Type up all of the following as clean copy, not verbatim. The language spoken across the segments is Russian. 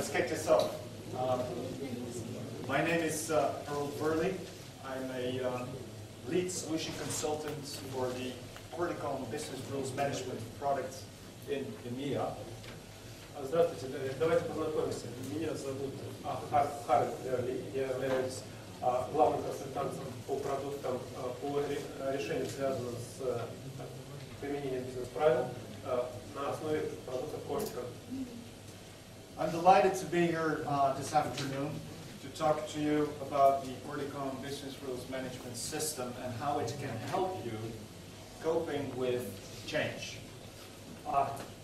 let's kick this off. My name is Verlee. I'm a lead solution consultant for the Verlee Business Rules Management product in EMEA. Здравствуйте, давайте познакомимся. Меня зовут Харольд-Ян. Я являюсь главным консультантом по продуктам, по решениям, связанным с применением бизнес-правил на основе продуктов Verlee. I'm delighted to be here this afternoon to talk to you about the Verlee Business Rules Management System and how it can help you coping with change.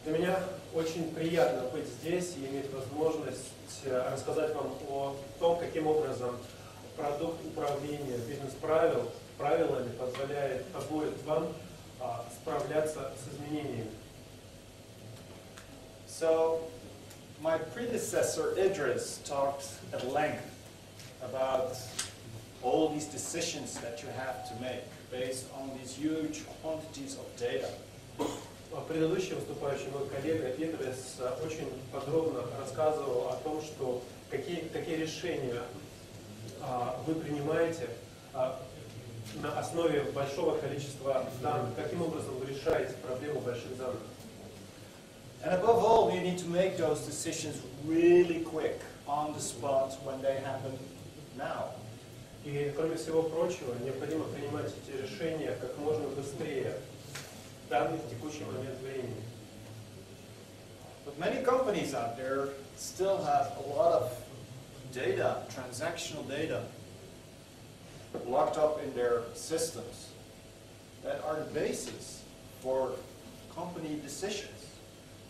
Для меня очень приятно быть здесь и иметь возможность рассказать вам о том, каким образом продукт управления бизнес-правилами позволит вам справляться с изменениями. So, my predecessor Idris talked at length about all these decisions that you have to make based on these huge quantities of data. Предыдущий выступающий мой коллега Идрис очень подробно рассказывал о том, что какие решения вы принимаете на основе большого количества данных, каким образом вы решаете проблему больших данных. And above all, you need to make those decisions really quick, on the spot, when they happen now. И кроме всего прочего, необходимо принимать эти решения как можно быстрее, в данный текущий момент времени. But many companies out there still have a lot of data, transactional data, locked up in their systems that are the basis for company decisions.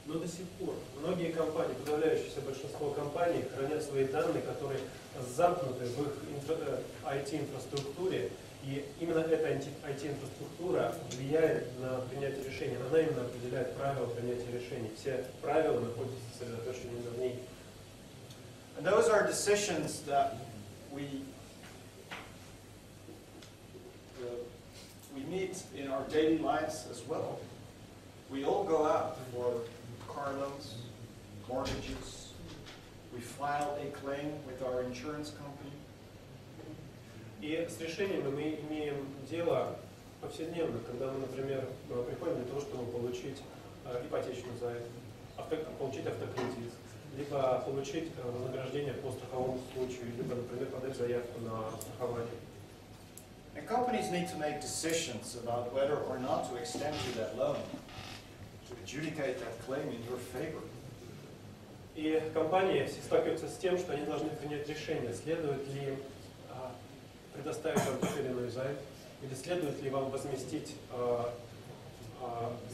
Но до сих пор многие компании, подавляющееся большинство компаний, хранят свои данные, которые замкнуты в их IT-инфраструктуре, и именно эта IT-инфраструктура влияет на принятие решений. Она именно определяет правила принятия решений. Все правила находятся сосредоточены именно в ней. And those are decisions that we meet in our daily lives as well. We all go out for car loans, mortgages. We file a claim with our insurance company. И с решениями мы имеем дело повседневно, когда мы, например, приходим для того, чтобы получить ипотечный займ, получить автокредит, либо получить вознаграждение по страховому случаю, либо, например, подать заявку на страхование. And companies need to make decisions about whether or not to extend you that loan, to adjudicate that claim in your favor. И компании сталкиваются с тем, что они должны принять решение, следует ли им предоставить вам тот или иной займ, или следует ли вам возместить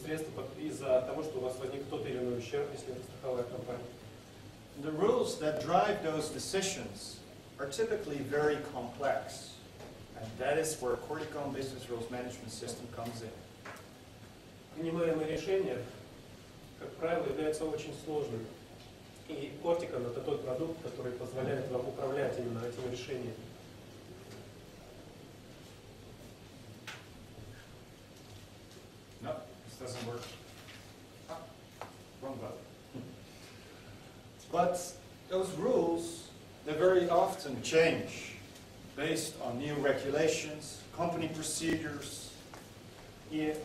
средства из-за того, что у вас возник тот или иной ущерб, если это страховая компания. The rules that drive those decisions are typically very complex, and that is where Verlee Business Rules Management System comes in. Принимаемые решения, как правило, являются очень сложными. И Verlee — это тот продукт, который позволяет вам управлять именно этими решениями. No, this doesn't work. Wrong button. But those rules, they very often change based on new regulations, company procedures. И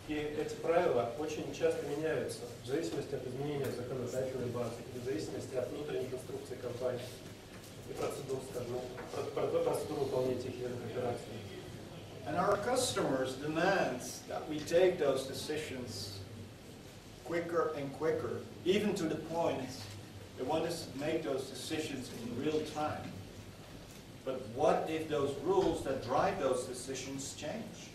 эти правила очень часто меняются в зависимости от изменения законодательной базы, в зависимости от внутренних инструкций компании и процедур, скажем, процедур выполнения тех или иных операций. And our customers demand that we take those decisions quicker and quicker, even to the point they want us to make those decisions in real time. But what if those rules that drive those decisions change?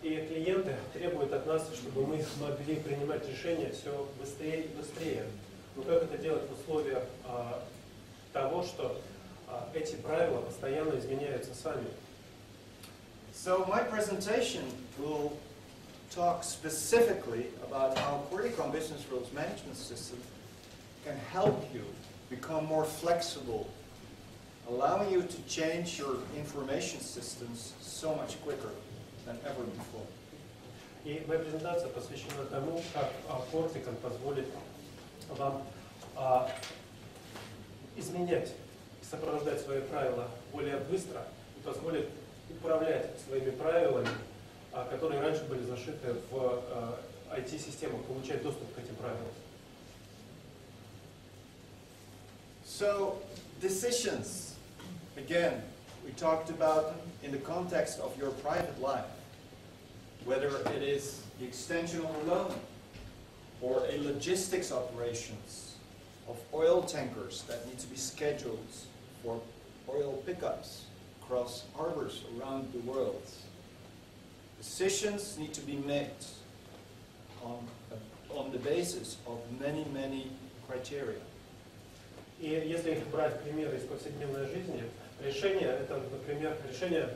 И клиенты требуют от нас, чтобы мы могли принимать решения все быстрее и быстрее. Но как это делать в условиях того, что эти правила постоянно изменяются сами? So my presentation will talk specifically about how Verlee Business Rules Management System can help you become more flexible, allowing you to change your information systems so much quicker than ever before. И моя презентация посвящена тому, как Verlee позволит вам изменять и сопровождать свои правила более быстро и позволит управлять своими правилами, которые раньше были зашиты в IT-систему, получать доступ к этим правилам. So, decisions, again, we talked about them in the context of your private life, whether it is the extension of a loan or a logistics operations of oil tankers that need to be scheduled for oil pickups across harbors around the world. Decisions need to be made on the basis of many, many criteria. И если брать примеры из повседневной жизни, решение это, например, решение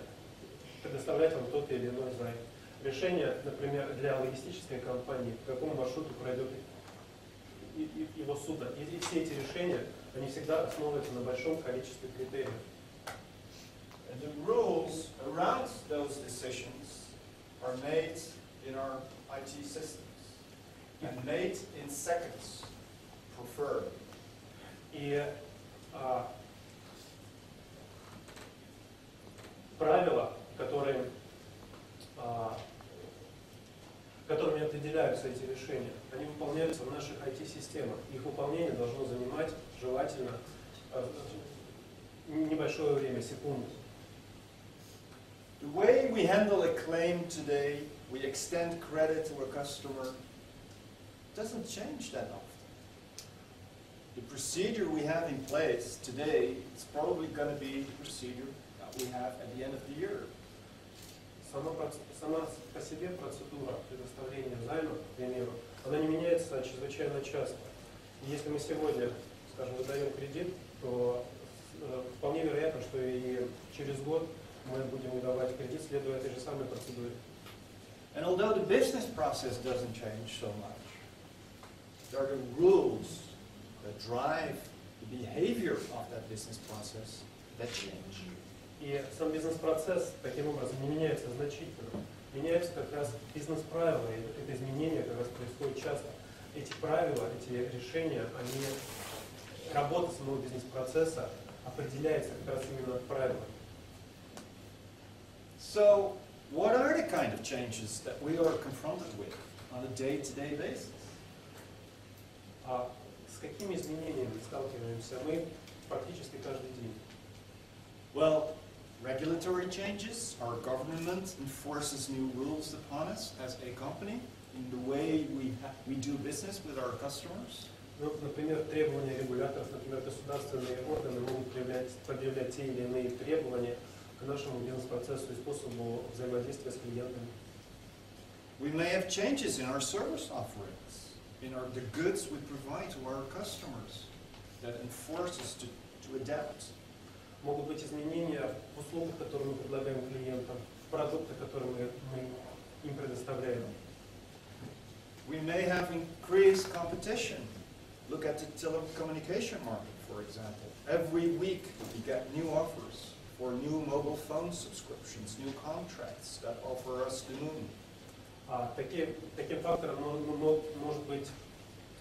предоставлять вам тот или иной займ. Решение, например, для логистической компании, по какому маршруту пройдет его судно. И все эти решения, они всегда основываются на большом количестве критериев. And the rules around those decisions are made in our IT systems and made in seconds, preferably. И правила, которыми определяются эти решения, они выполняются в наших IT-системах. Их выполнение должно занимать желательно небольшое время, секунду. The way we handle a claim today, we extend credit to a customer, doesn't change that often. The procedure we have in place today is probably going to be the procedure that we have at the end of the year. Сама по себе процедура предоставления займа, к примеру, она не меняется чрезвычайно часто. И если мы сегодня, скажем, выдаем кредит, то вполне вероятно, что и через год мы будем выдавать кредит, следуя этой же самой процедуре. And although the business process doesn't change so much, there are the rules that drive the behavior of that business process that change. И сам бизнес-процесс таким образом не меняется значительно. Меняются как раз бизнес-правила, и это изменение как раз происходит часто. Эти правила, эти решения, работа самого бизнес-процесса определяется как раз именно правилами. So, what are the kind of changes that we are confronted with on a day-to-day basis? С какими изменениями сталкиваемся мы практически каждый день? Well, regulatory changes. Our government enforces new rules upon us as a company in the way we do business with our customers. Ну, например, требования регуляторов, например, государственные органы могут предъявлять те или иные требования к нашему бизнес-процессу и способу взаимодействия с клиентами. We may have changes in our service offerings, in the goods we provide to our customers that enforce us to adapt. Могут быть изменения в услугах, которые мы предлагаем клиентам, в продукты, которые мы им предоставляем. We may have increased competition. Look at the telecommunication market, for example. Every week we get new offers for new mobile phone subscriptions, new contracts that offer us the moon. Таким фактором может быть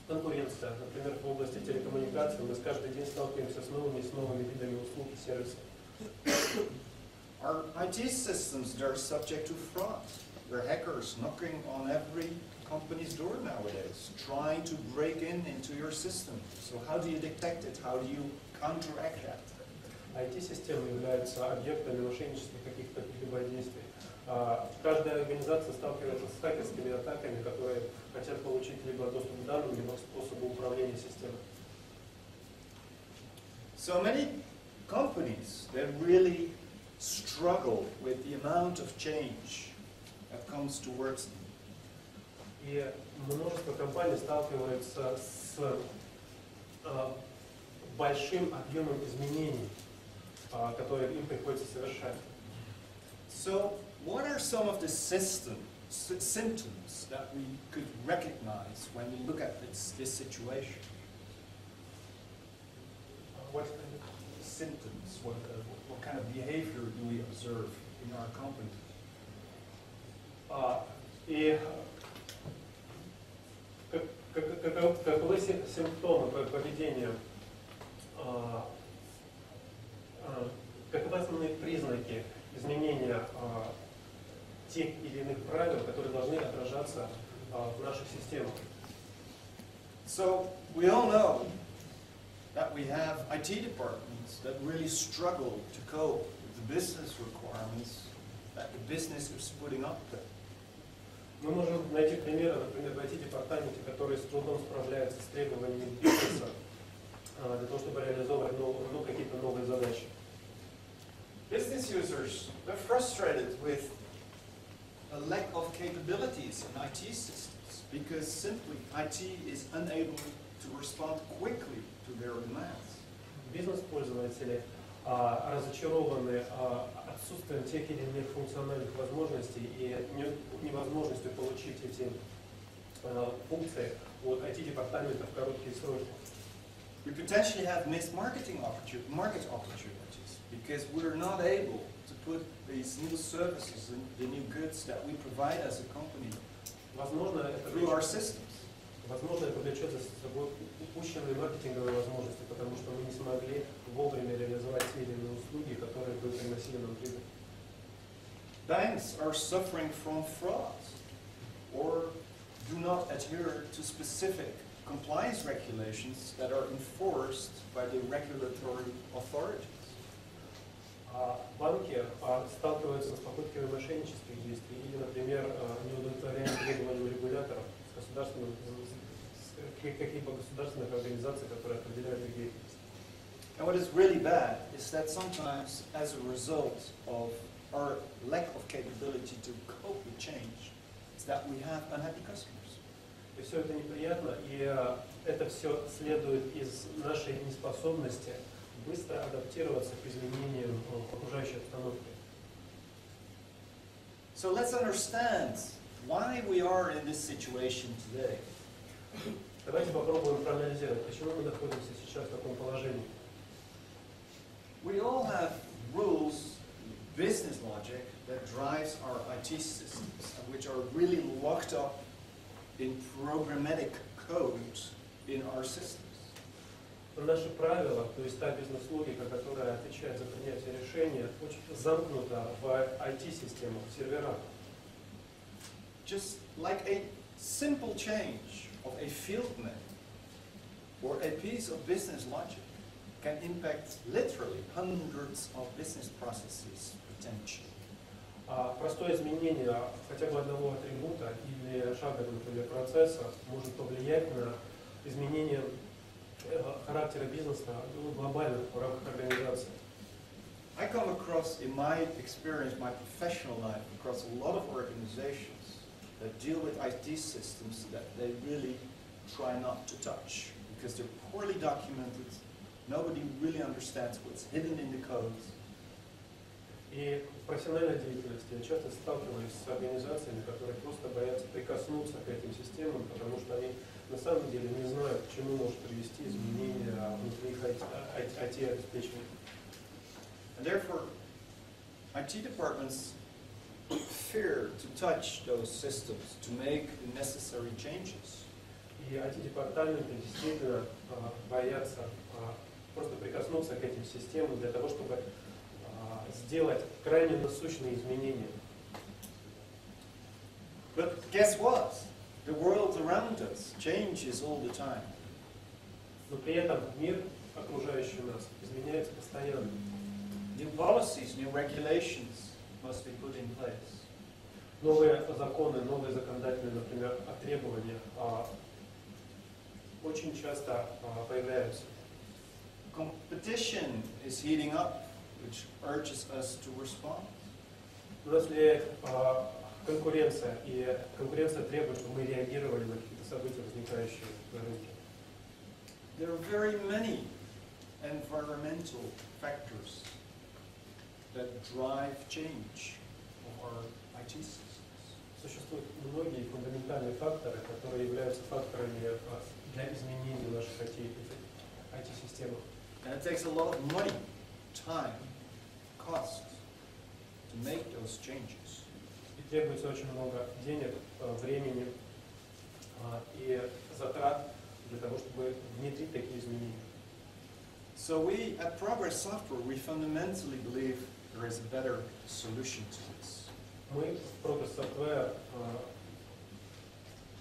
конкуренция. Например, в области телекоммуникаций мы каждый день сталкиваемся с новыми видами услуг и сервисов. Our IT systems, they're subject to fraud. There are hackers knocking on every company's door nowadays, trying to break into your system. So how do you detect it? How do you counteract that? IT-системы являются объектами мошеннических каких-либо действий. Каждая организация сталкивается с хакерскими атаками, которые хотят получить либо доступ к данным, либо к способу управления системой. So many companies, they really struggle with the amount of change that comes towards them. И множество компаний сталкиваются с большим объемом изменений, которые им приходится совершать. So, what are some of the symptoms that we could recognize when we look at this situation? What symptoms? What kind of behavior do we observe in our company? И Каковы симптомы поведения, каковы основные признаки изменения тех или иных правил, которые должны отражаться в наших системах? So we all know that we have IT departments that really struggle to cope with the business requirements that the business is putting up there. Мы можем найти примеры, например, в IT-департаменте, которые с трудом справляются с требованиями бизнеса для того, чтобы реализовывать какие-то новые задачи. Business users, they're frustrated with a lack of capabilities in IT systems because simply IT is unable to respond quickly to their demands. Бизнес-пользователи разочарованы отсутствием тех или иных функциональных возможностей и невозможностью получить эти функции от IT-департамента в короткие сроки. We potentially have missed market opportunities because we're not able to put these new services and the new goods that we provide as a company through our systems. Возможно, это влечет за собой упущенные маркетинговые возможности, потому что мы не смогли вовремя реализовать те или иные услуги, которые бы приносили нам прибыль. Banks are suffering from fraud or do not adhere to specific compliance regulations that are enforced by the regulatory authorities. Банки сталкиваются с попытками мошеннических действий или, например, не удовлетворяют требованиям регуляторов каких-либо государственных организаций, которые определяют их деятельность. And what is really bad is that sometimes, as a result of our lack of capability to cope with change, is that we have unhappy customers. И все это неприятно, и это все следует из нашей неспособности быстро адаптироваться к изменениям окружающей обстановки. So let's understand why we are in this situation today. Давайте попробуем проанализировать, почему мы находимся сейчас в таком положении. We all have rules, business logic that drives our IT systems, which are really locked up in programmatic codes in our systems. Наши правила, то есть та бизнес-логика, которая отвечает за принятие решения, очень замкнута в IT-системах, в серверах. Just like a simple change of a field name or a piece of business logic can impact literally hundreds of business processes potentially. Простое изменение хотя бы одного атрибута или шага, например, процесса может повлиять на изменение характера бизнеса глобально в рамках организации. I come across, in my experience, my professional life, across a lot of organizations that deal with IT systems that they really try not to touch because they're poorly documented. Nobody really understands what's hidden in the codes. И в профессиональной деятельности я часто сталкиваюсь с организациями, которые просто боятся прикоснуться к этим системам, потому что они на самом деле не знают, к чему может привести изменения внутри их IT-обеспечения. And therefore, IT departments fear to touch those systems to make the necessary changes. И IT-департаменты действительно боятся просто прикоснуться к этим системам для того, чтобы сделать крайне насущные изменения. But guess what? The world around us changes all the time. Но при этом мир, окружающий нас, изменяется постоянно. New policies, new regulations must be put in place. Новые законы, новые законодательные, например, требования очень часто появляются. Competition is heating up, which urges us to respond. У нас влияет конкуренция, и конкуренция требует, чтобы мы реагировали на какие-то события, возникающие на рынке. There are very many environmental factors that drive change of our IT systems. Существуют многие фундаментальные факторы, которые являются факторами для изменения наших IT-систем. And it takes a lot of money, time, cost to make those changes. И требуется очень много денег, времени и затрат для того, чтобы внедрить такие изменения. So we, at Progress Software, we fundamentally believe there is a better solution to this. Мы в Progress Software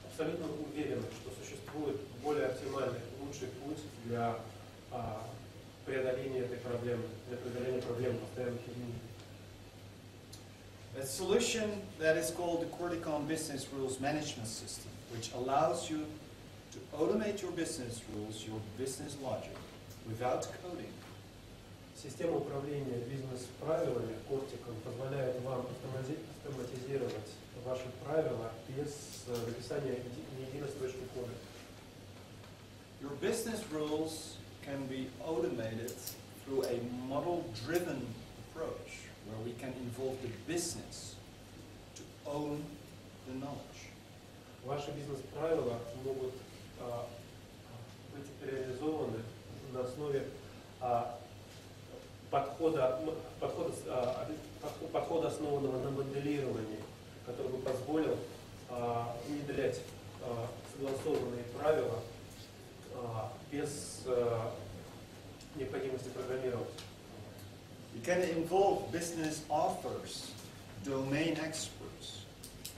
абсолютно уверены, что существует более оптимальный, лучший путь для преодоления этой проблемы, для преодоления проблем постоянных изменений. A solution that is called the Qualcomm Business Rules Management System, which allows you to automate your business rules, your business logic, without coding. Система управления бизнес-правилами Кортиком позволяет вам автоматизировать ваши правила без написания ни единой строчки кода. Your business rules can be automated through a model-driven approach, where we can involve the business to own the knowledge. Ваши бизнес-правила могут быть реализованы на основе подхода, основанного на моделировании, который бы позволил внедрять согласованные правила без необходимости программировать. You can involve business authors, domain experts,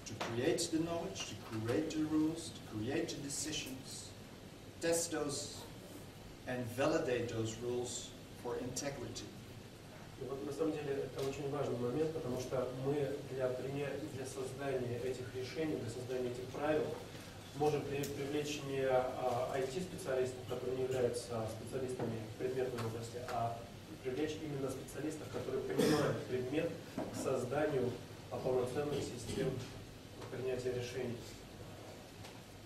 to create the knowledge, to create the rules, to create the decisions, test those and validate those rules for integrity. И вот на самом деле это очень важный момент, потому что мы для создания этих решений, для создания этих правил можем привлечь не IT-специалистов, которые не являются специалистами в предметной области, а привлечь именно специалистов, которые понимают предмет к созданию полноценных систем принятия решений.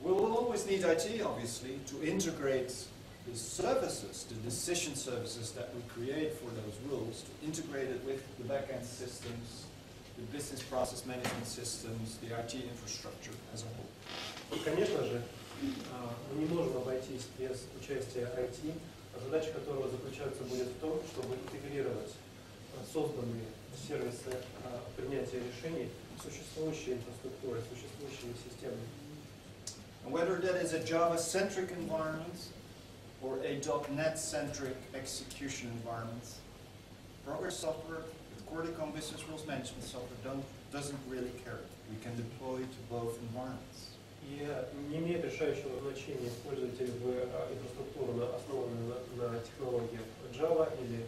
We will always need IT, obviously, to integrate the services, the decision services that we create for those rules, to integrate it with the back-end systems, the business process management systems, the IT infrastructure as a whole. И, конечно же, мы не можем обойтись без участия IT, задача которого заключается будет в том, чтобы интегрировать созданные сервисы принятия решений в существующие инфраструктуры, существующие системы. And whether that is a Java-centric environment or a .NET-centric execution environment, Progress Software with Qualcomm Business Rules Management Software doesn't really care. We can deploy to both environments. И не имеет решающего значения, используете ли вы инфраструктуру, основанную на технологиях Java, или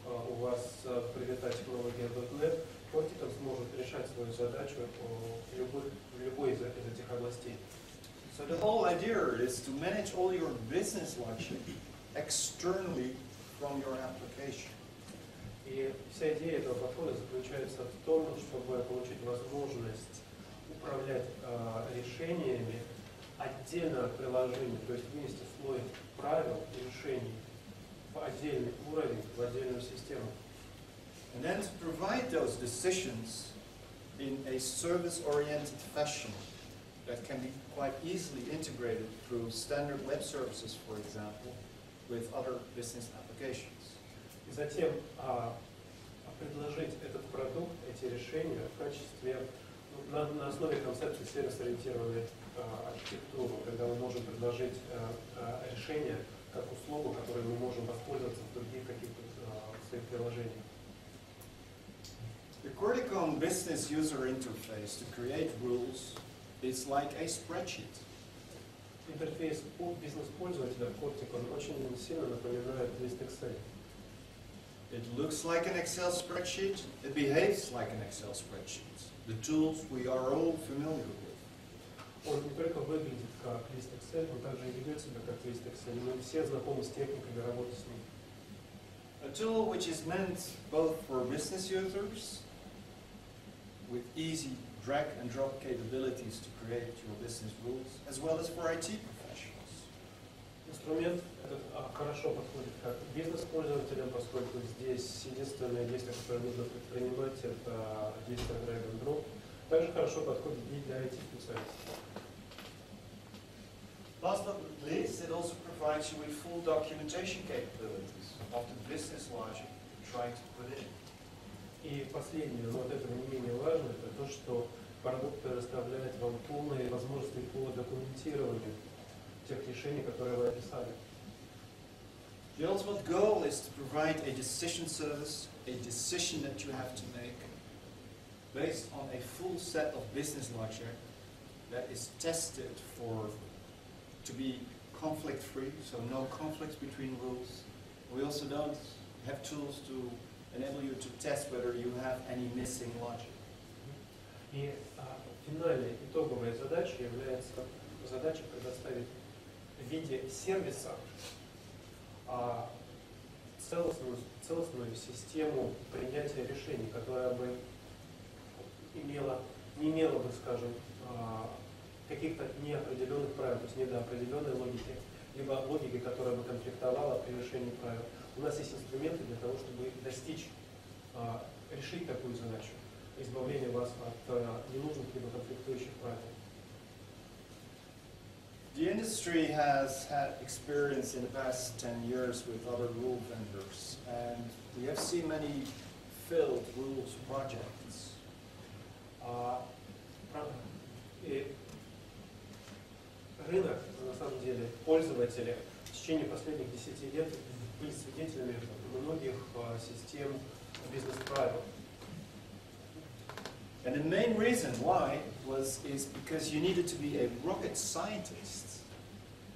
у вас привита технология .NET, Qualcomm сможет решать свою задачу в любой из этих областей. So the whole idea is to manage all your business logic externally from your application. И вся идея этого подхода заключается в том, чтобы получить возможность управлять решениями отдельно от приложения, то есть вынести слой правил и решений в отдельный уровень, в отдельную систему. And then to provide those decisions in a service-oriented fashion that can be quite easily integrated through standard web services, for example, with other business applications. И затем предложить этот продукт, эти решения в качестве, на основе концепции сервис-ориентированной архитектуры, когда мы можем предложить решение как услугу, которой мы можем воспользоваться в других каких-то своих приложениях. The Qualcomm business user interface to create rules is like a spreadsheet. Интерфейс бизнес-пользователя Corticon очень сильно напоминает лист Excel. It looks like an Excel spreadsheet. It behaves like an Excel spreadsheet. The tools we are all familiar with. Он не только выглядит как лист Excel, он также и ведет себя как лист Excel. Мы все знакомы с техниками работы с ним. A tool which is meant both for business users with easy drag and drop capabilities to create your business rules, as well as for IT professionals. Инструмент этот хорошо подходит как бизнес-пользователям, поскольку здесь единственное действие, которое нужно предпринимать, это действие drag and drop. Также хорошо подходит и для IT-специалистов. Last but not least, it also provides you with full documentation capabilities of the business logic you're trying to put in. И последнее, но от этого не менее важно, это то, что продукт предоставляет вам полные возможности по документированию тех решений, которые вы описали. The ultimate goal is to provide a decision service, a decision that you have to make based on a full set of business logic that is tested to be conflict-free, so no conflicts between rules. We also don't have tools to enable you to test whether you have any missing logic. И финальной итоговой задачей является задача предоставить в виде сервиса целостную систему принятия решений, которая бы не имела бы, скажем, каких-то неопределенных правил, то есть недоопределенной логики, либо логики, которая бы конфликтовала при решении правил. У нас есть инструменты для того, чтобы решить такую задачу, избавление вас от ненужных либо конфликтующих правил. The industry has had experience in the past 10 years with other rule vendors, and we have seen many failed rules projects. И рынок, на самом деле, пользователи в течение последних 10 лет были свидетелями многих систем бизнес-правил. And the main reason why is because you needed to be a rocket scientist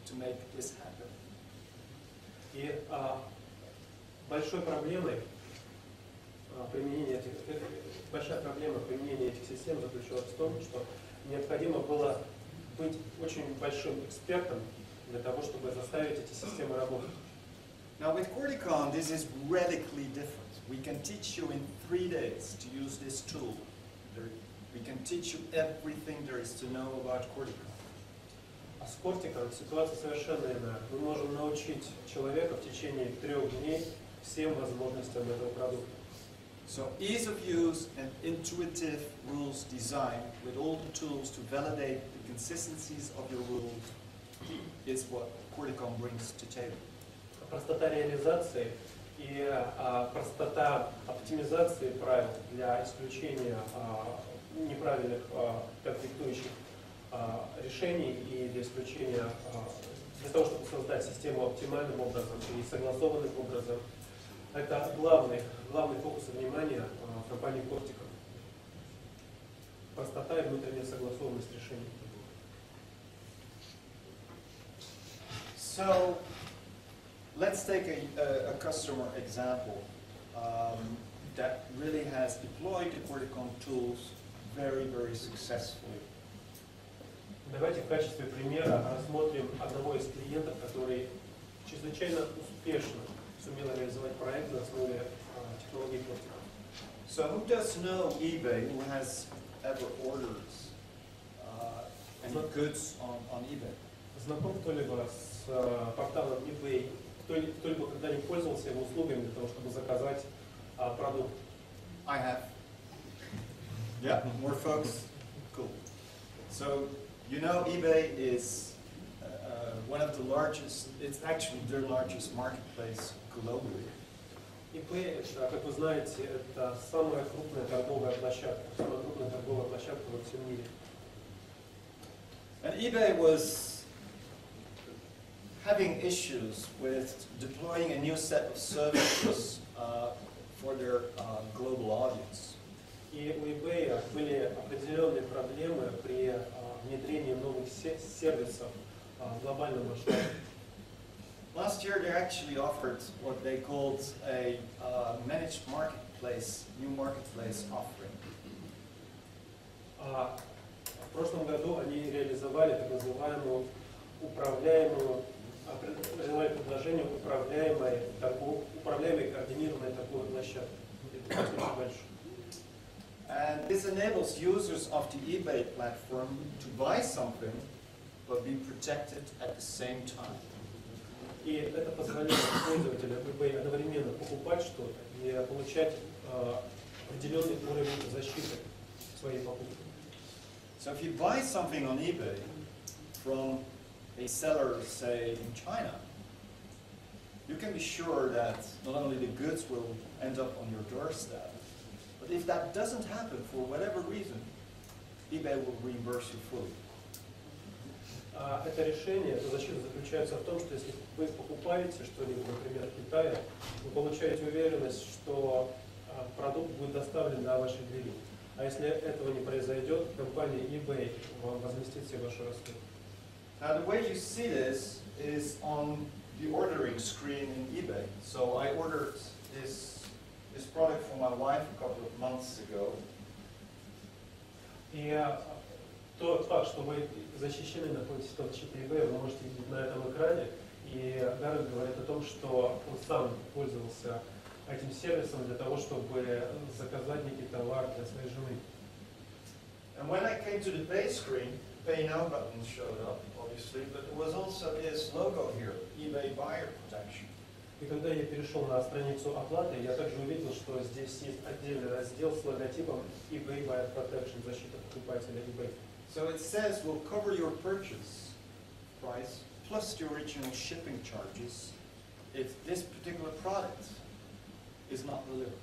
to make this happen. И большая проблема применения этих систем заключалась в том, что необходимо было быть очень большим экспертом для того, чтобы заставить эти системы работать. Now with Corticon, this is radically different. We can teach you in 3 days to use this tool. We can teach you everything there is to know about Corticon. А с Кортиком ситуация совершенно иная. Мы можем научить человека в течение 3 дней всем возможностям этого продукта. So ease of use and intuitive rules design with all the tools to validate the consistencies of your rules is what Corticon brings to table. Простота реализации и простота оптимизации правил для исключения неправильных конфликтующих решений и для исключения, для того, чтобы создать систему оптимальным образом и согласованным образом. Это главный фокус внимания компании Corticon. Простота и внутренняя согласованность решений. So let's take a customer example that really has deployed the Corticon tools very, very successfully. Давайте в качестве примера рассмотрим одного из клиентов, который чрезвычайно успешно сумел реализовать проект на основе технологии Corticon. So who does know eBay, who has ever ordered any goods on eBay? Знаком кто-либо с порталом eBay? Кто-либо когда-нибудь пользовался его услугами для того, чтобы заказать продукт? I have. Yeah, more folks? Cool. So, you know eBay is one of the largest, it's actually the largest marketplace globally. eBay, как вы знаете, это самая крупная торговая площадка во всем мире. And eBay was having issues with deploying a new set of services for their global audience. И у eBay были определенные проблемы при внедрении новых сервисов в глобальном масштабе. Last year they actually offered what they called a managed marketplace, new marketplace offering. В прошлом году они реализовали так называемую предложение управляемой координированной торговой площадки. Это очень большое. And this enables users of the eBay platform to buy something but be protected at the same time. И это позволяет пользователям eBay одновременно покупать что-то и получать определенный уровень защиты своей покупки. So if you buy something on eBay from a seller, say, in China, you can be sure that not only the goods will end up on your doorstep, but if that doesn't happen for whatever reason, eBay eBay will reimburse you fully. Это решение, эта защита заключается в том, что если вы покупаете что-нибудь, например, в Китае, вы получаете уверенность, что продукт будет доставлен до вашей двери. А если этого не произойдет, компания eBay вам возместит все ваши расходы. Now the way you see this is on the ordering screen in eBay. So I ordered this product for my wife a couple of months ago. И тот факт, что вы защищены, находитесь в защите eBay, вы можете видеть на этом экране. И Гарольд говорит о том, что он сам пользовался этим сервисом для того, чтобы заказать некий товар для своей жены. And when I came to the pay screen, the Pay Now button showed up, obviously, but there was also this logo here, eBay Buyer Protection. И когда я перешел на страницу оплаты, я также увидел, что здесь есть отдельный раздел с логотипом eBay Buyer Protection, защита покупателя eBay. So it says we'll cover your purchase price plus the original shipping charges if this particular product is not delivered.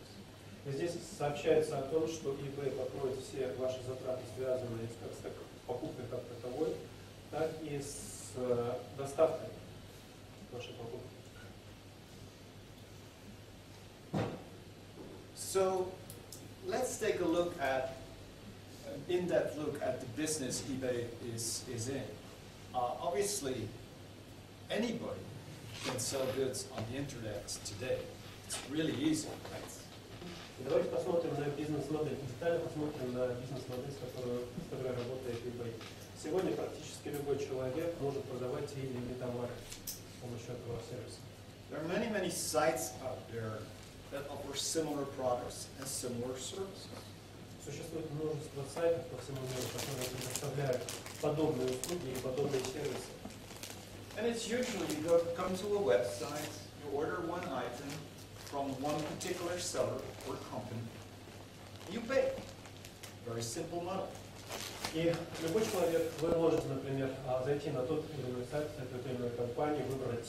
И здесь сообщается о том, что eBay покроет все ваши затраты, связанные как с покупкой как таковой, так и с доставкой вашей покупки. So let's take a look at an in-depth look at the business eBay is in. Obviously, anybody can sell goods on the internet today. It's really easy, right? Давайте посмотрим на бизнес-модель, детально посмотрим на бизнес-модель, с которой работает eBay. Сегодня практически любой человек может продавать те или иные товары с помощью этого сервиса. There are many sites out there that offer similar products and similar services. Существует множество сайтов по всему миру, которые предоставляют подобные услуги и подобные сервисы. And it's usually you come to a website, you order one item from one particular seller or company, you pay. Very simple model. И любой человек, вы можете, например, зайти на тот или иной сайт, той или иной компании, выбрать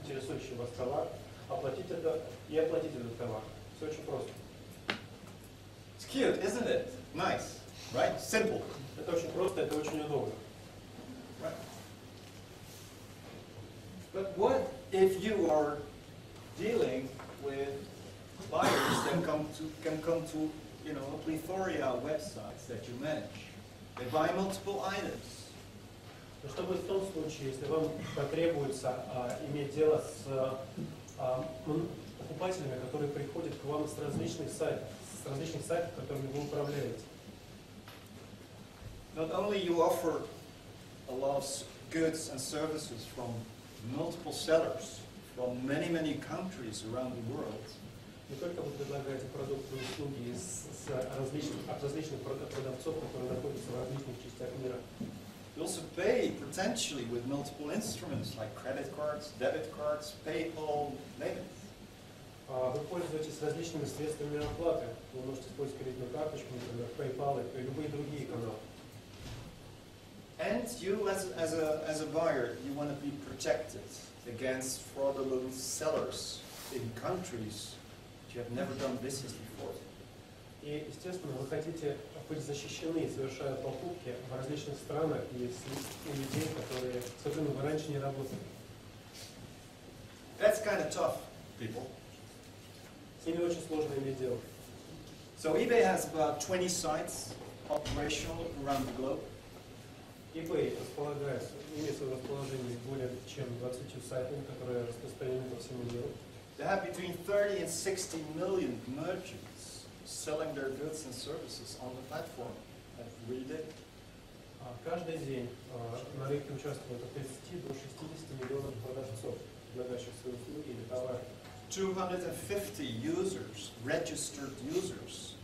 интересующий вас товар, оплатить это и оплатить этот товар. Все очень просто. It's cute, isn't it? Nice, right? Simple. Это очень просто, это очень удобно. Right. But what if you are dealing with buyers that can come to a plethora of websites that you manage? They buy multiple items. Но что будет в том случае, если вам потребуется иметь дело с покупателями, которые приходят к вам с различных сайтов, которыми вы управляете? Not only you offer a lot of goods and services from multiple sellers from many countries around the world. Не только вы предлагаете продукты и услуги от различных продавцов, которые находятся в различных частях мира. You also pay potentially with multiple instruments like credit cards, debit cards, PayPal, name it. Вы пользуетесь различными средствами оплаты. Вы можете использовать кредитную карточку, например, PayPal и любые другие каналы. And you, as a buyer, you want to be protected against fraudulent sellers in countries that you have never done business before. И, естественно, вы хотите быть защищены, совершая покупки в различных странах и с людей, с которыми вы раньше не работали. That's kind of tough, people. С ними очень сложно иметь дело. So eBay has about 20 sites operational around the globe. eBay имеет свое расположение более чем 20 сайтами, которые распространены по всему миру. They have between 30 and 60 million merchants selling their goods and services on the platform every day. Каждый день на рынке участвует от 30 до 60 миллионов продавцов, предлагающих свои услуги или товары. 250 users, registered users.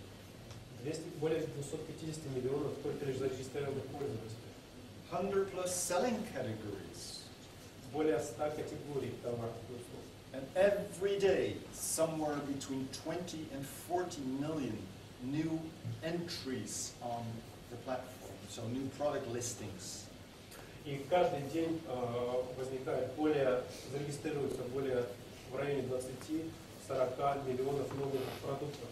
Более 250 миллионов только лишь зарегистрированных пользователей. 100 plus selling categories. Более 100 категорий товаров и услуг. And every day, somewhere between 20 and 40 million new entries on the platform, so new product listings. И каждый день зарегистрируется в районе 20-40 миллионов новых продуктов.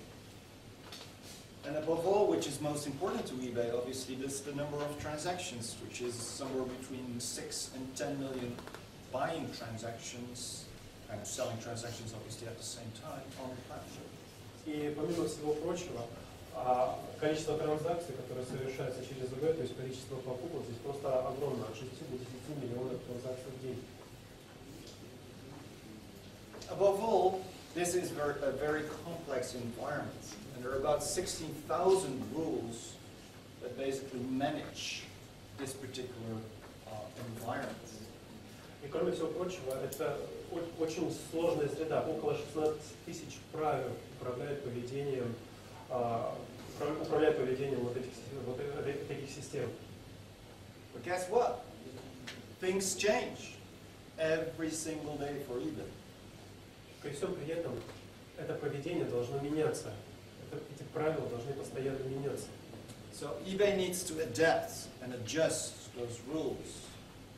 And above all, which is most important to eBay, obviously, is the number of transactions, which is somewhere between 6 and 10 million buying transactions and selling transactions, obviously, at the same time on the platform. И помимо всего прочего, количество транзакций, которые совершаются через ИБ, то есть количество покупок, здесь просто огромное, от 6 до 10 миллионов транзакций в день. Above all, this is a very complex environment, and there are about 16,000 rules that basically manage this particular environment. И кроме всего прочего, это очень сложная среда. Около 16 тысяч правил управляют поведением вот этих систем. But guess what? Things change every single day for eBay. При всем при этом, это поведение должно меняться. Эти правила должны постоянно меняться. So eBay needs to adapt and adjust those rules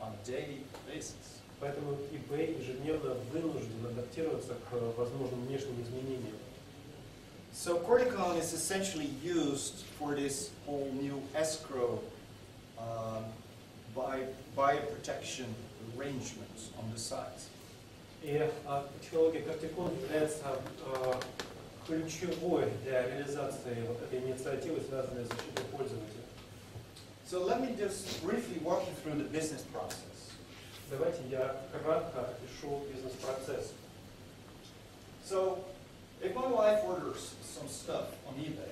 on a daily basis. Поэтому eBay ежедневно вынужден адаптироваться к возможным внешним изменениям. So Corticon is essentially used for this whole new escrow buyer protection arrangements on the site. И технология Corticon является ключевой для реализации вот этой инициативы, связанной с защитой пользователя. So let me just briefly walk you through the business process. Давайте я кратко опишу бизнес-процесс. So if my wife orders some stuff on eBay,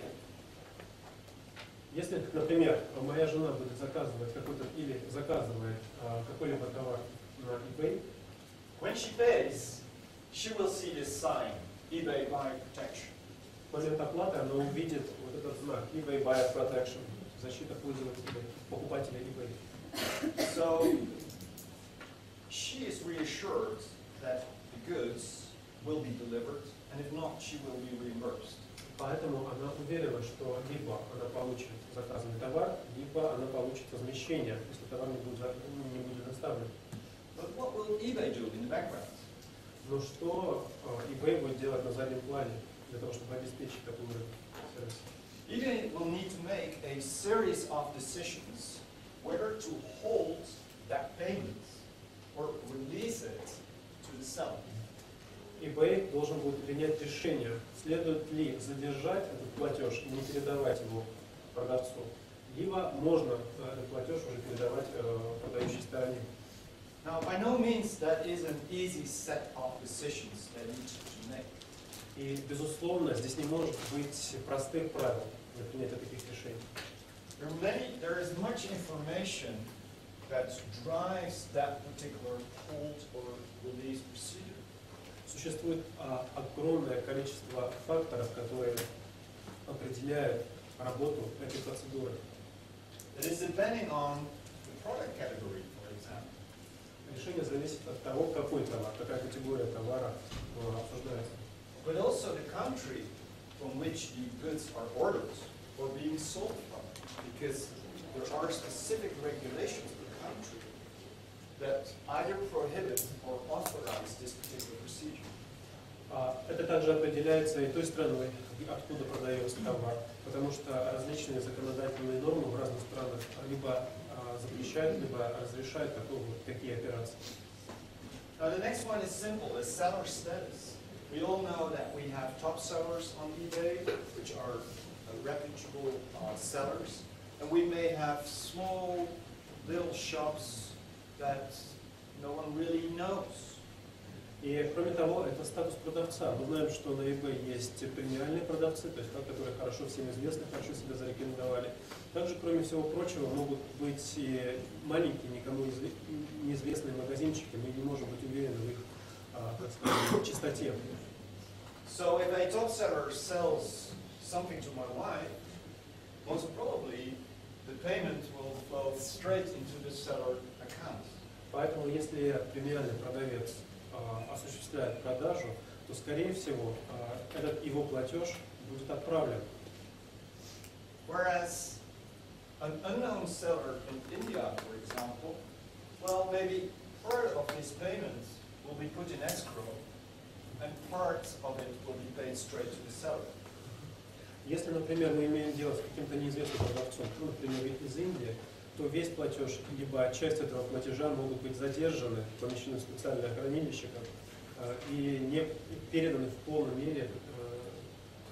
если, например, моя жена будет заказывать заказывает какой-либо товар на eBay, when she pays, she will see this sign, eBay Buyer Protection. В момент оплаты она увидит вот этот знак eBay Buyer Protection, защита пользователя, покупателя eBay. So she is reassured that the goods will be delivered, and if not, she will be reimbursed. Поэтому она уверена, что либо она получит заказанный товар, либо она получит возмещение, если товар не будет доставлен. But what will eBay do in the background? Но что eBay будет делать на заднем плане для того, чтобы обеспечить такой сервис? eBay will need to make a series of decisions whether to hold that payment or release it to the seller. eBay должен будет принять решение, следует ли задержать этот платеж и не передавать его продавцу, либо можно этот платеж уже передавать продающей стороне. Now, by no means that is an easy set of decisions that you need to make. И, безусловно, здесь не может быть простых правил для принятия таких решений. There is much information that drives that particular hold or release procedure. Существует огромное количество факторов, которые определяют работу этой процедуры. It is depending on the product category, for example. Решение зависит от того, какой товар, какая категория товара обсуждается. But also the country from which the goods are ordered or being sold from, because there are specific regulations in the country that either prohibit or authorize this particular procedure. Это также определяется и той страной, откуда продается товар, потому что различные законодательные нормы в разных странах либо запрещают, либо разрешают такие операции. Now the next one is simple, is seller status. We all know that we have top sellers on eBay, which are reputable sellers, and we may have small little shops that no one really knows. И кроме того, это статус продавца. Мы знаем, что на eBay есть премиальные продавцы, то есть которые хорошо всем известны, хорошо себя зарекомендовали. Также, кроме всего прочего, могут быть и маленькие, никому неизвестные магазинчики, мы не можем быть уверены в их, так сказать, чистоте. So if a top seller sells something to my wife, most probably the payment will flow straight into the seller account. Поэтому, если премиальный продавец осуществляет продажу, то, скорее всего, этот его платеж будет отправлен. Whereas an unknown seller in India, for example, well, maybe part of his payment will be put in escrow, and part of it will be paid straight to the seller. Если, например, мы имеем дело с каким-то неизвестным продавцом, ну, например, из Индии, то весь платеж, либо часть этого платежа могут быть задержаны, помещены в специальное хранилище и не переданы в полной мере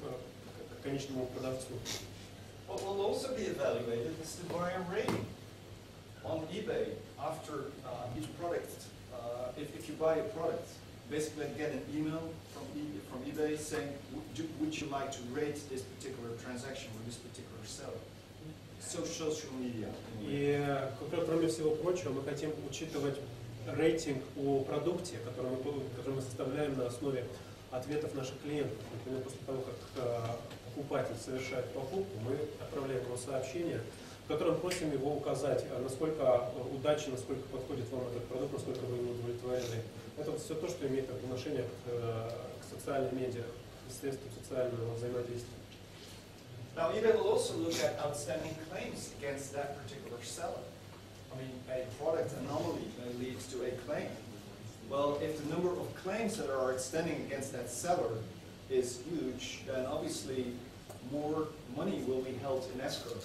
к конечному продавцу. What will also be evaluated is the buyer rating on eBay after each product. If you buy a product, basically get an email from eBay saying, would you like to rate this particular transaction with this particular seller? Social media. И кроме всего прочего, мы хотим учитывать рейтинг о продукте, который мы составляем на основе ответов наших клиентов. Например, после того, как покупатель совершает покупку, мы отправляем ему сообщение, в котором просим его указать, насколько удачно, насколько подходит вам этот продукт, насколько вы ему удовлетворены. Это вот все то, что имеет отношение к социальным медиа, к средствам социального взаимодействия. Now, eBay will also look at outstanding claims against that particular seller. I mean, a product anomaly may lead to a claim. Well, if the number of claims that are outstanding against that seller is huge, then obviously more money will be held in escrow.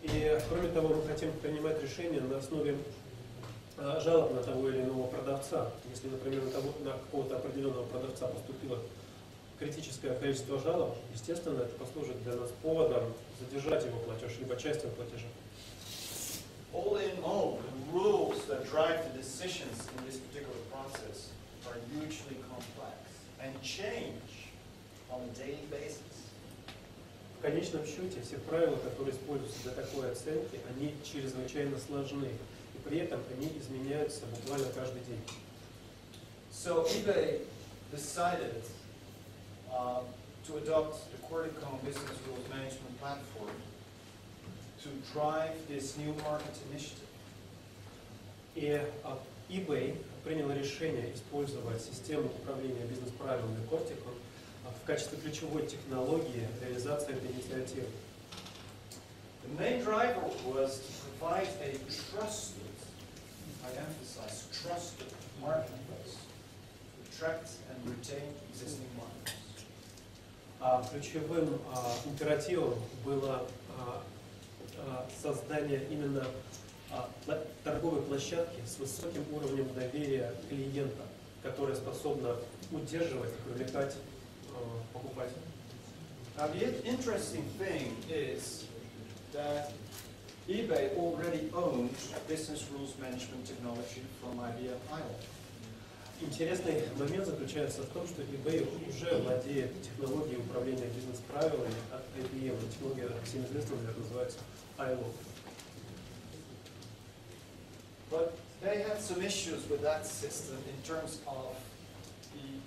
И кроме того, мы хотим принимать решения на основе жалоб на того или иного продавца. Если, например, на какого-то определенного продавца поступило критическое количество жалоб, естественно, это послужит для нас поводом задержать его платеж, либо часть его платежа. All in all, the rules that drive the decisions in this particular process are hugely complex and change on a daily basis. В конечном счете, все правила, которые используются для такой оценки, они чрезвычайно сложны, и при этом они изменяются буквально каждый день. So eBay decided to adopt the Querticon Business Rules Management Platform to drive this new market initiative. И eBay принял решение использовать систему управления бизнес-правилами Querticon в качестве ключевой технологии реализации этой инициативы. The main driver was to provide a trusted, I emphasize, trusted marketplace to attract and retain existing markets. Ключевым императивом было создание именно торговой площадки с высоким уровнем доверия клиента, которая способна удерживать и привлекать покупателей. Now the interesting thing is that eBay already owned business rules management technology from IBM Pilot. Интересный момент заключается в том, что eBay уже владеет технологией управления бизнес-правилами от IBM. Технология всем известна, наверное, называется ILO. But they had some issues with that system in terms of the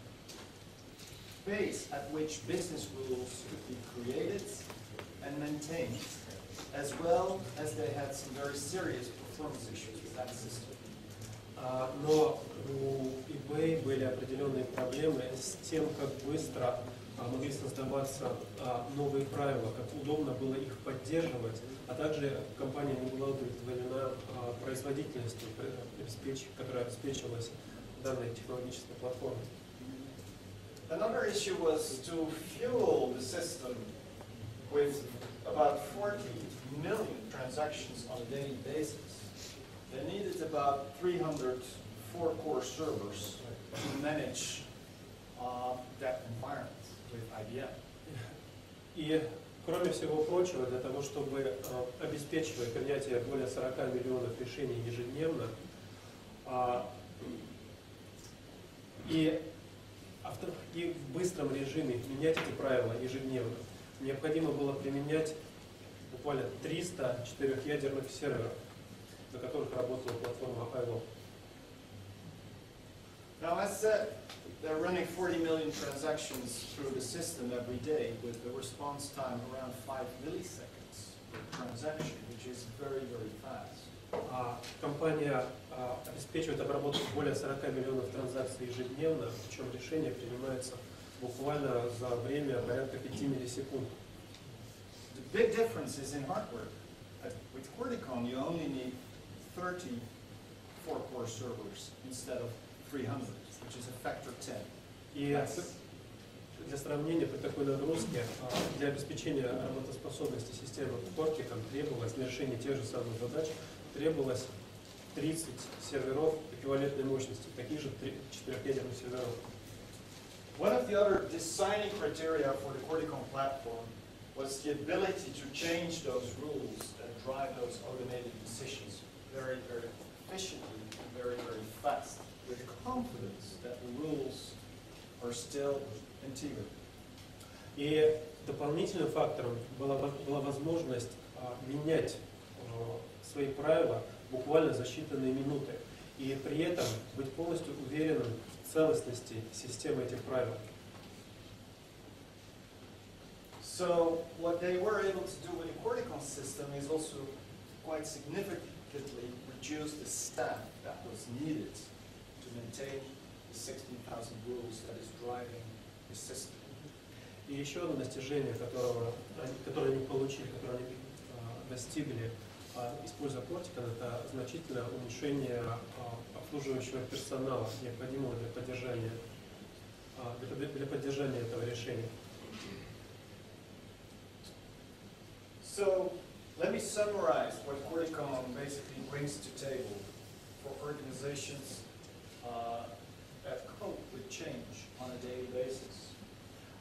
pace at which business rules could be created and maintained, as well as they had some very serious performance issues with that system. Но у eBay были определенные проблемы с тем, как быстро могли создаваться новые правила, как удобно было их поддерживать, а также компания не была удовлетворена производительностью, которая обеспечивалась данной технологической платформой. Another issue was to fuel the system with about 40 million transactions on a daily basis. They needed about 300 4-core servers to manage that environment with IBM. И, кроме всего прочего, для того, чтобы обеспечивать принятие более 40 миллионов решений ежедневно и в быстром режиме менять эти правила ежедневно, необходимо было применять буквально 300 четырехъядерных серверов, на которых работала платформа ILO. Now, as said, they're running 40 million transactions through the system every day with a response time around 5 milliseconds per transaction, which is very, very fast. Компания обеспечивает обработку более 40 миллионов транзакций ежедневно, причем решение принимается буквально за время порядка 5 миллисекунд. The big difference is in hardware. With Querticon, you only need 30 4-core servers instead of 300, which is a factor 10. И Для сравнения, при такой нагрузке для обеспечения работоспособности системы кортиком требовалось для решения тех же самых задач требовалось 30 серверов эквивалентной мощности, таких же 4-ядерных серверов. One of the other designing criteria for the Corticom platform was the ability to change those rules and drive those automated decisions very, very efficiently and very, very fast, with confidence that the rules are still integral. И дополнительным фактором была возможность менять свои правила буквально за считанные минуты и при этом быть полностью уверенным в целостности системы этих правил. So what they were able to do with the Corticom system is also quite significantly reduce the staff that was needed to maintain the 16,000 rules that is driving the system. И еще одно достижение, которое они получили, которое они достигли, используя Corticom, это значительное уменьшение обслуживающего персонала, необходимого для поддержания этого решения. So let me summarize what Corticom basically brings to table for organizations that cope with change on a daily basis.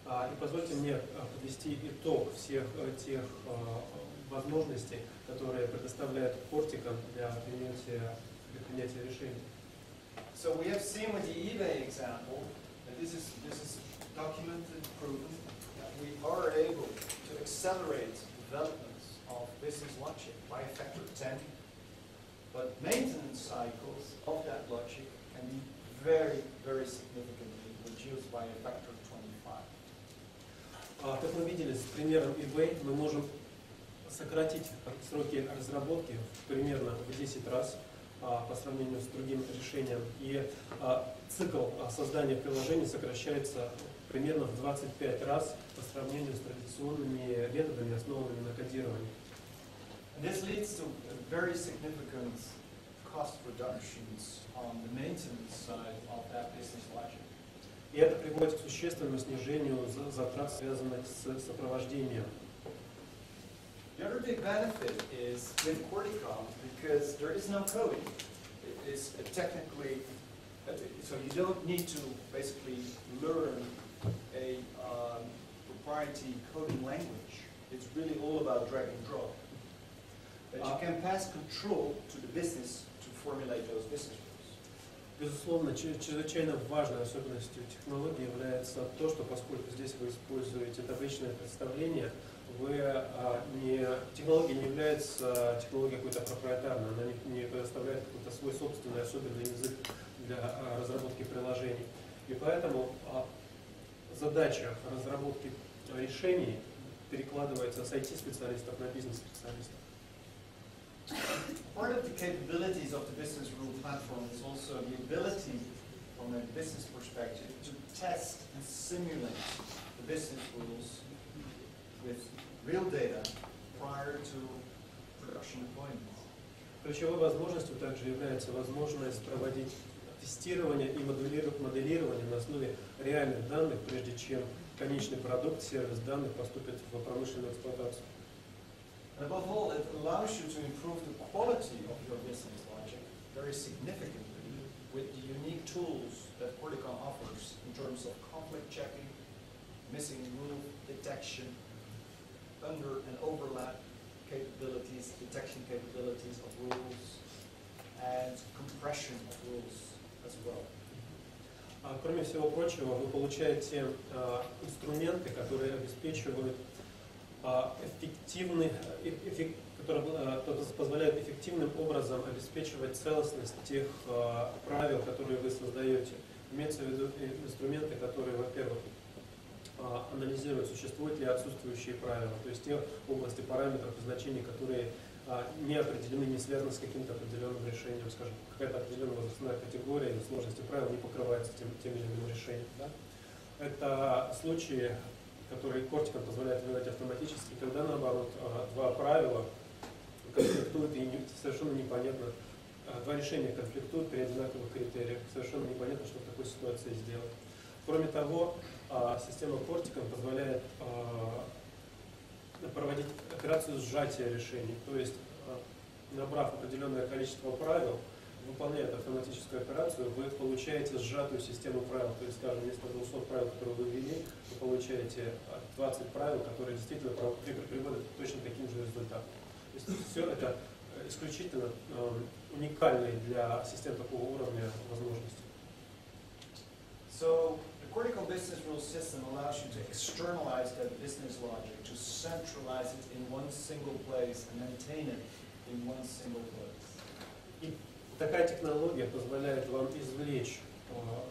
И позвольте мне подвести итог всех тех возможностей, которые предоставляет Corticom для принятия решений. So we have seen with the eBay example that this is documented, proven, that we are able to accelerate developments of business logic by a factor of 10, but maintenance cycles of that logic can be very, very significantly reduced by a factor of 25. Как мы видели с примером eBay, мы можем сократить сроки разработки примерно в 10 раз по сравнению с другим решением. И цикл создания приложений сокращается примерно в 25 раз по сравнению с традиционными методами, основанными на кодировании. And this leads to very significant cost reductions on the maintenance side of that business logic. И это приводит к существенному снижению затрат, связанных с сопровождением. The other big benefit is with Corticom, because there is no coding. It is technically, so you don't need to basically learn a proprietary coding language. It's really all about drag and drop. But you can pass control to the business to formulate those business rules. Безусловно, чрезвычайно важной особенностью технологии является то, что поскольку здесь вы используете табличное представление, технология не является технологией какой-то проприетарной, она не предоставляет какой-то свой собственный особенный язык для разработки приложений. И поэтому задача разработки решений перекладывается с IT-специалистов на бизнес-специалистов. Part of the capabilities of the business rule platform is also the ability, from a business perspective, to test and simulate the business rules with real data prior to production deployment. Ключевой возможностью также является возможность проводить тестирование и моделирование на основе реальных данных, прежде чем конечный продукт, сервис данных поступит в промышленную эксплуатацию. And above all, it allows you to improve the quality of your business logic very significantly with the unique tools that Corticom offers in terms of conflict checking, missing rule detection, under and overlap capabilities, detection capabilities of rules, and compression of rules as well. Кроме всего прочего, вы получаете инструменты, которые обеспечивают которые позволяют эффективным образом обеспечивать целостность тех правил, которые вы создаете. Имеется в виду инструменты, которые, во-первых, анализируют, существуют ли отсутствующие правила, то есть те области параметров и значений, которые не определены, не связаны с каким-то определенным решением, скажем, какая-то определенная возрастная категория или сложности правил не покрывается тем или иным решением. Да? Это случаи, которые Corticom позволяет выдать автоматически, когда, наоборот, два правила конфликтуют и совершенно непонятно, два решения конфликтуют при одинаковых критериях, совершенно непонятно, что в такой ситуации сделать. Кроме того, система Corticon позволяет проводить операцию сжатия решений. То есть, набрав определенное количество правил, выполняя эту автоматическую операцию, вы получаете сжатую систему правил. То есть, скажем, вместо 200 правил, которые вы ввели, вы получаете 20 правил, которые действительно приводят к точно таким же результатам. То есть, все это исключительно уникальные для систем такого уровня возможности. So, the Corticon Business Rules system allows you to externalize that business logic, to centralize it in one single place and maintain it in one single place. И такая технология позволяет вам извлечь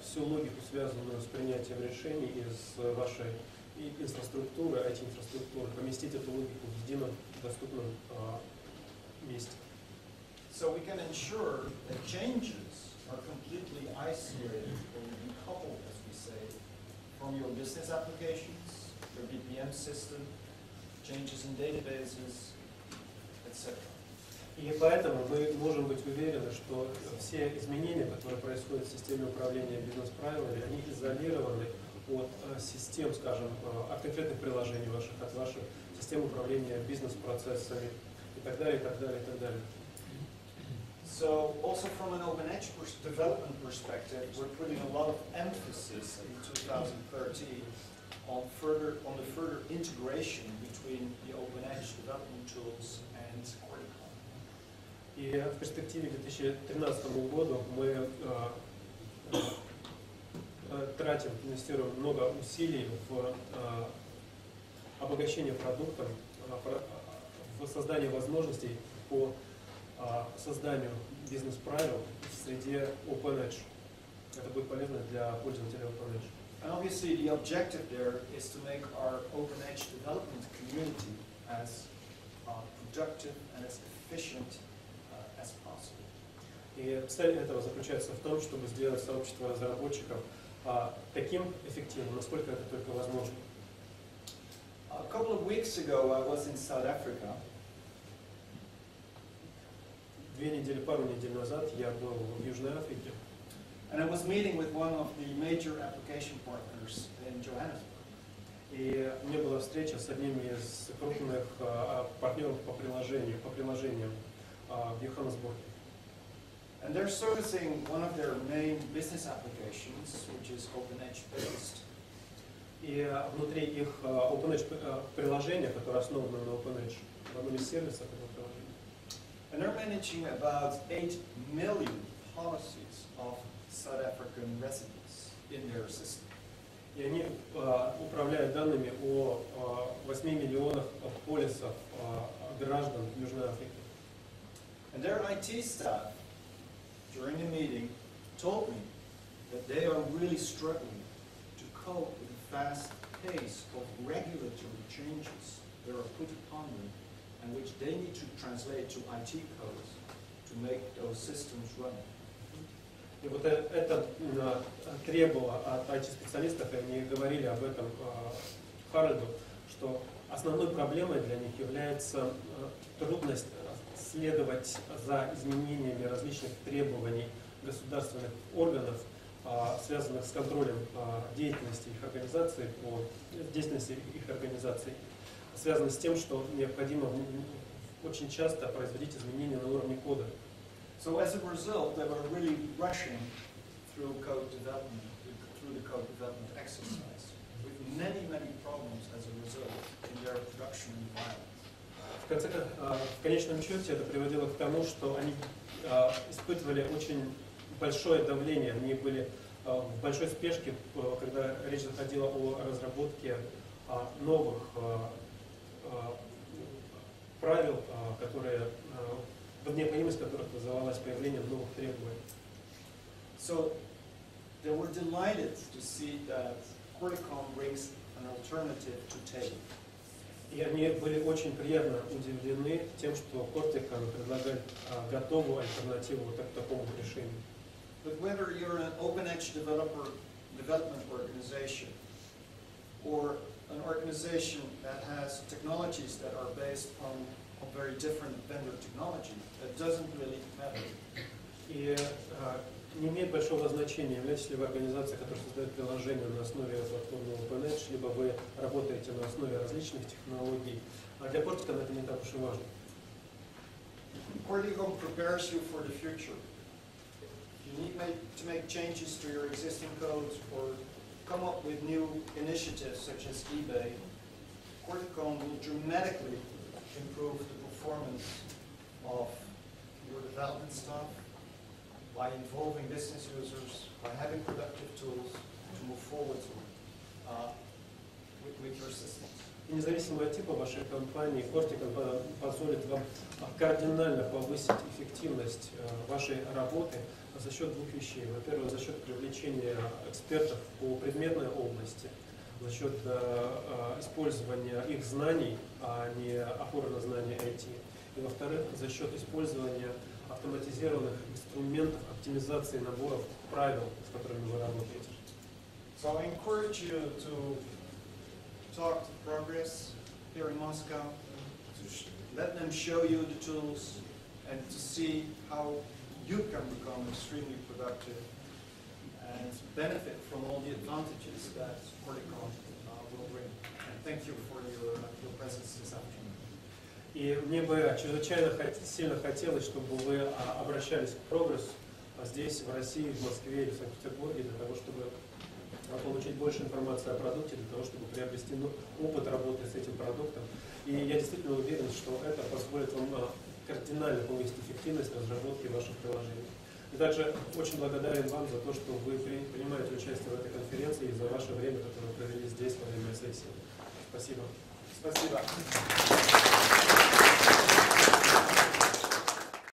всю логику, связанную с принятием решений из вашей инфраструктуры, IT-инфраструктуры, поместить эту логику в едином доступном месте. So we can ensure that changes are completely isolated or decoupled, as we say, from your business applications, your BPM system, changes in databases, etc. И поэтому мы можем быть уверены, что все изменения, которые происходят в системе управления бизнес-правилами, они изолированы от систем, скажем, от конкретных приложений ваших, от ваших систем управления бизнес-процессами и так далее, и так далее, и так далее. So, also from an open edge development perspective, we're putting a lot of emphasis in 2013 on the further integration between the open edge development tools and Corticon. И в перспективе к 2013 году мы инвестируем много усилий в обогащение продукта, в создание возможностей по созданию бизнес-правил в среде Open Edge. Это будет полезно для пользователей Open Edge. And obviously the objective there is to make our Open Edge development community as productive and as efficient as possible. И цель этого заключается в том, чтобы сделать сообщество разработчиков таким эффективным, насколько это только возможно. A couple of weeks ago I was in South Africa. Пару недель назад я был в Южной Африке. And I was meeting with one of the major application partners in Johannesburg. И у меня была встреча с одним из крупных партнеров по приложениям в Йоханнесбурге. And they're servicing one of their main business applications, which is OpenEdge based. И внутри их OpenEdge приложения, которое основано на OpenEdge, в одном из сервисов этого приложения. And they're managing about 8 million policies of South African residents in their system. И они управляют данными о 8 миллионах полисов граждан Южной Африки. And their IT staff, during the meeting, told me that they are really struggling to cope with the fast pace of regulatory changes that are put upon them and which they need to translate to IT codes to make those systems run. И вот это требовало от IT-специалистов, и они говорили об этом Харольду, что основной проблемой для них является трудность следовать за изменениями различных требований государственных органов, связанных с контролем деятельности их организации, связано с тем, что необходимо очень часто производить изменения на уровне кода. So as a result, they were really rushing through the code development exercise, with many problems as a result in their production environment. В конечном счете это приводило к тому, что они испытывали очень большое давление, они были в большой спешке, когда речь заходила о разработке новых правил, необходимость которых вызывалась появлением новых требований. So they were delighted to see that Corticon brings an alternative to tape. И они были очень приятно удивлены тем, что Corticon предлагает готовую альтернативу вот к такому решению. But whether you're an OpenEdge development organization or an organization that has technologies that are based on very different vendor technology, that doesn't really matter. И Не имеет большого значения, являетесь ли вы организацией, которая создает приложение на основе платформы OpenEdge, либо вы работаете на основе различных технологий. А для Corticon это не так уж и важно. Corticon prepares you for the future. You need to make changes to your existing codes or come up with new initiatives such as eBay. Corticon will dramatically improve the performance of your development staff by involving business users, by having productive tools to move forward with your systems. И независимо от типа вашей компании, Corticon позволит вам кардинально повысить эффективность вашей работы за счет двух вещей. Во-первых, за счет привлечения экспертов по предметной области, за счет использования их знаний, а не опоры на знания IT. И во-вторых, за счет использования автоматизированных инструментов оптимизации наборов правил, с которыми вы работаете. So I encourage you to talk to Progress here in Moscow, to let them show you the tools and to see how you can become extremely productive and benefit from all the advantages that Corticon will bring. And thank you for your presence this afternoon. И мне бы чрезвычайно сильно хотелось, чтобы вы обращались к Прогрессу здесь, в России, в Москве или в Санкт-Петербурге, для того, чтобы получить больше информации о продукте, для того, чтобы приобрести опыт работы с этим продуктом. И я действительно уверен, что это позволит вам кардинально повысить эффективность разработки ваших приложений. И также очень благодарен вам за то, что вы принимаете участие в этой конференции и за ваше время, которое вы провели здесь во время сессии. Спасибо. Спасибо.